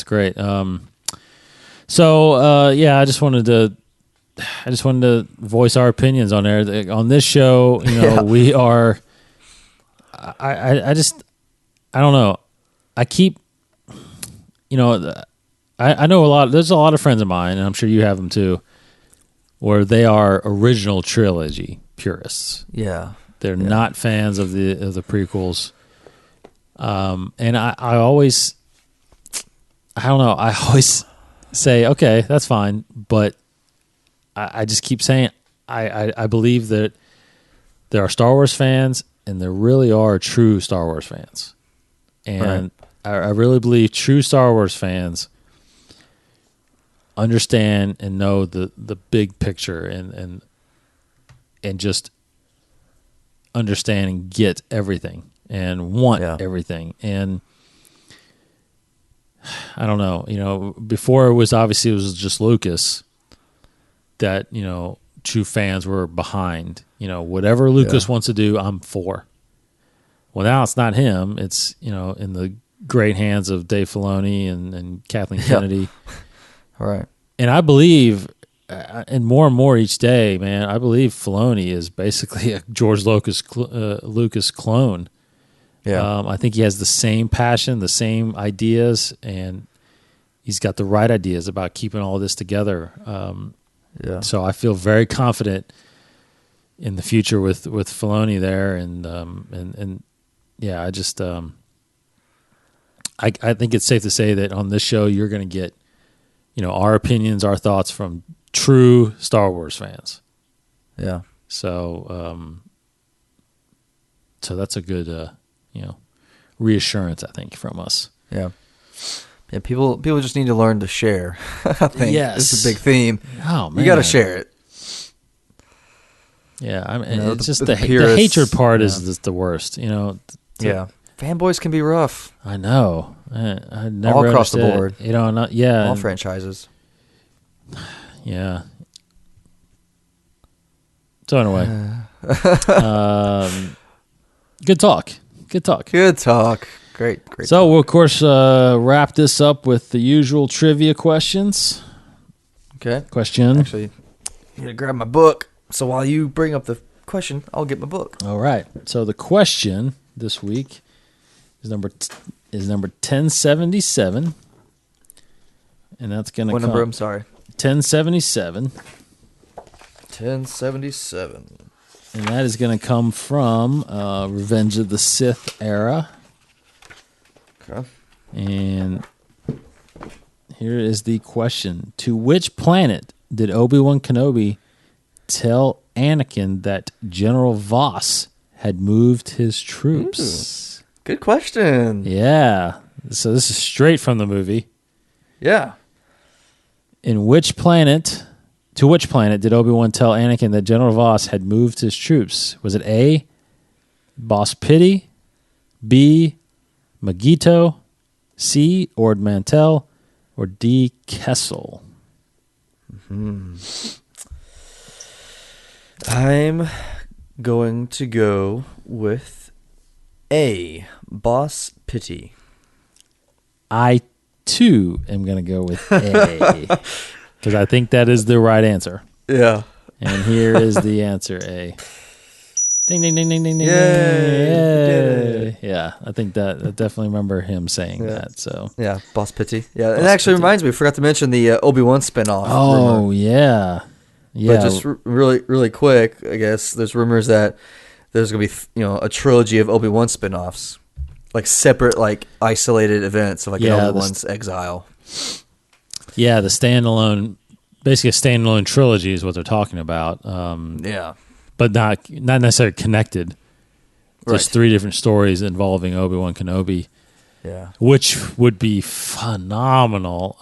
great. I just wanted to voice our opinions on there. On this show, we are. I don't know. I keep. I know a lot. There's a lot of friends of mine, and I'm sure you have them too, where they are original trilogy purists. Yeah, they're not fans of the prequels. And I always, I don't know. I always say, okay, that's fine, but I just keep saying, I believe that there are Star Wars fans, and there really are true Star Wars fans, and I really believe true Star Wars fans understand and know the big picture and just understand and get everything and want everything. And I don't know, before it was just Lucas that, true fans were behind, whatever Lucas wants to do, I'm for. Well, now it's not him. It's, in the great hands of Dave Filoni and Kathleen Kennedy. All right. And I believe, and more each day, man, I believe Filoni is basically a George Lucas clone. Yeah. I think he has the same passion, the same ideas, and he's got the right ideas about keeping all this together. So I feel very confident in the future with Filoni there, and I just I think it's safe to say that on this show you're going to get our opinions, our thoughts from true Star Wars fans. Yeah. So that's a good reassurance, I think, from us. Yeah. Yeah, people just need to learn to share. I think it's a big theme. Oh man, you got to share it. Yeah, it's just the hatred part is the worst. Fanboys can be rough. I know. I never all across the understood board. All franchises. Yeah. So anyway, good talk. Great. So we'll of course wrap this up with the usual trivia questions. Okay. Question. Actually, I'm gonna grab my book. So while you bring up the question, I'll get my book. All right. So the question this week is number 1077, and that's gonna. What number? I'm sorry. 1077. 1077. And that is going to come from Revenge of the Sith era. Okay. And here is the question. To which planet did Obi-Wan Kenobi tell Anakin that General Voss had moved his troops? Ooh, good question. Yeah. So this is straight from the movie. Yeah. To which planet did Obi-Wan tell Anakin that General Voss had moved his troops? Was it A, Boss Pity, B, Magito, C, Ord Mantell, or D, Kessel? I'm going to go with A, Boss Pity. I, too, am going to go with A because I think that is the right answer. Yeah. And here is the answer, A. Ding, ding, ding, ding, ding, ding. Yay. Yeah, I think that I definitely remember him saying that. So Yeah, Boss Pity. Yeah, it actually reminds me, I forgot to mention the Obi-Wan spinoff. Oh, rumor. yeah. Yeah. But just really quick, I guess there's rumors that there's going to be, a trilogy of Obi-Wan spinoffs, like separate, like isolated events of like Obi-Wan's exile. Yeah, the standalone, basically a standalone trilogy is what they're talking about. Yeah. But not necessarily connected. Just Right. 3 different stories involving Obi-Wan Kenobi. Yeah. Which would be phenomenal.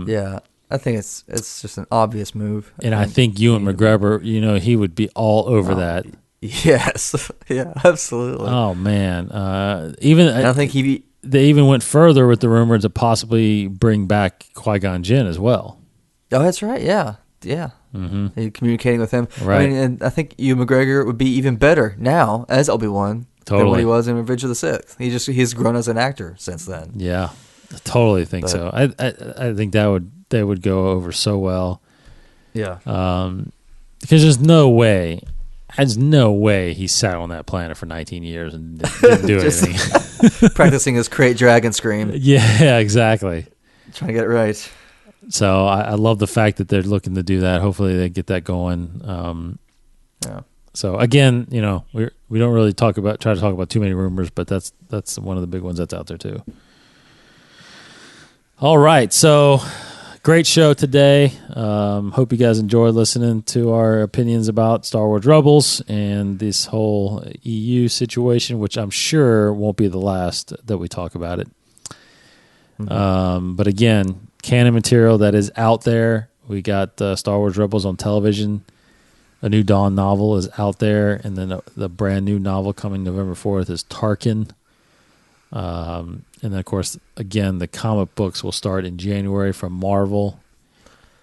Yeah. I think it's just an obvious move. I think Ewan McGregor, he would be all over that. Yes. Yeah, absolutely. Oh man. And I think they even went further with the rumor to possibly bring back Qui-Gon Jinn as well. Oh, that's right. Yeah. Yeah. Mm-hmm. Communicating with him. Right. I mean, and I think Ewan McGregor would be even better now as Obi-Wan than what he was in Revenge of the Sith. He's grown as an actor since then. Yeah. I totally think so. I think they would go over so well. Yeah. Because there's no way he sat on that planet for 19 years and didn't do anything. Practicing his Create Dragon Scream. Yeah, exactly. Trying to get it right. So I love the fact that they're looking to do that. Hopefully they get that going. Yeah. So again, we don't really try to talk about too many rumors, but that's one of the big ones that's out there too. All right, so great show today. Hope you guys enjoyed listening to our opinions about Star Wars Rebels and this whole EU situation, which I'm sure won't be the last that we talk about it. But again, canon material that is out there. We got Star Wars Rebels on television. A New Dawn novel is out there, and then the brand new novel coming November 4th is Tarkin. And then, of course, again, the comic books will start in January from Marvel.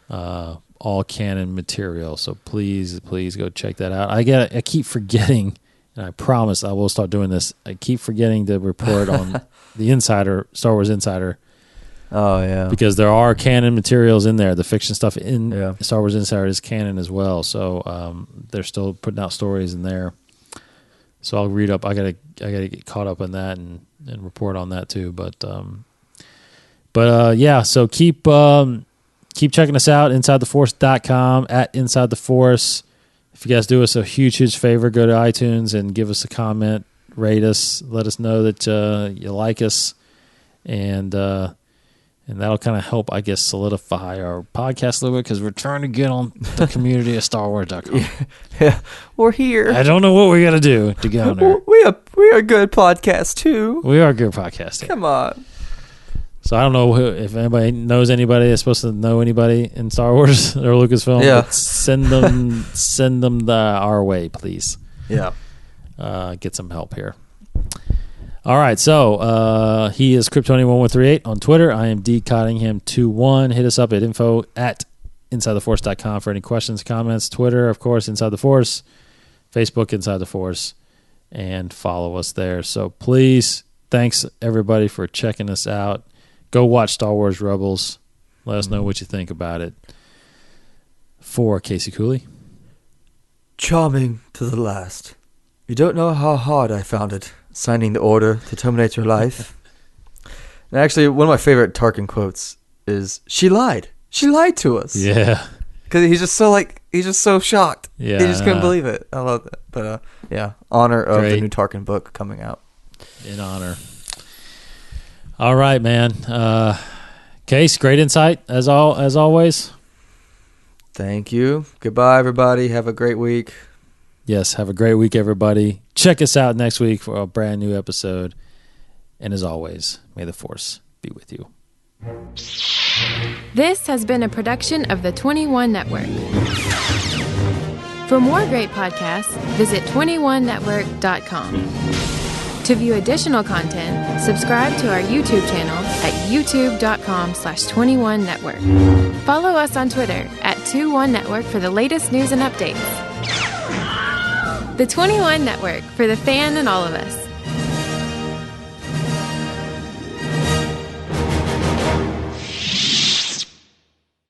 All canon material. So please go check that out. I keep forgetting, and I promise I will start doing this. I keep forgetting to report on the Insider, Star Wars Insider. Oh, yeah. Because there are canon materials in there. The fiction stuff in Star Wars Insider is canon as well. So they're still putting out stories in there. So I'll read up. I gotta get caught up on that and report on that too. But yeah. So keep checking us out. InsideTheForce.com at Inside the Force. If you guys do us a huge favor, go to iTunes and give us a comment, rate us, let us know that you like us, and that'll kind of help, I guess, solidify our podcast a little bit because we're trying to get on the community of StarWars.com. Yeah, we're here. I don't know what we got to do to get on there. We are a good podcast too. We are a good podcast. Come on. So I don't know if anybody knows anybody that's supposed to know anybody in Star Wars or Lucasfilm. Yeah. But send them our way, please. Yeah. Get some help here. All right, so he is Kryptonian1138 on Twitter. I am dcottingham21. Hit us up at info@insidetheforce.com for any questions, comments. Twitter, of course, Inside the Force. Facebook, Inside the Force. And follow us there. So please, thanks everybody for checking us out. Go watch Star Wars Rebels. Let us know what you think about it. For Casey Cooley. Charming to the last. You don't know how hard I found it, signing the order to terminate your life. And actually, one of my favorite Tarkin quotes is, "She lied. She lied to us." Yeah. Because he's just so shocked. Yeah. He just couldn't believe it. I love that. But yeah, honor of Great. the new Tarkin book coming out. In honor. All right, man. Case, great insight as always. Thank you. Goodbye, everybody. Have a great week. Yes, have a great week, everybody. Check us out next week for a brand new episode. And as always, may the Force be with you. This has been a production of the 21 Network. For more great podcasts, visit 21network.com. To view additional content, subscribe to our YouTube channel at youtube.com/21network. Follow us on Twitter at 21network for the latest news and updates. The 21 Network, for the fan and all of us.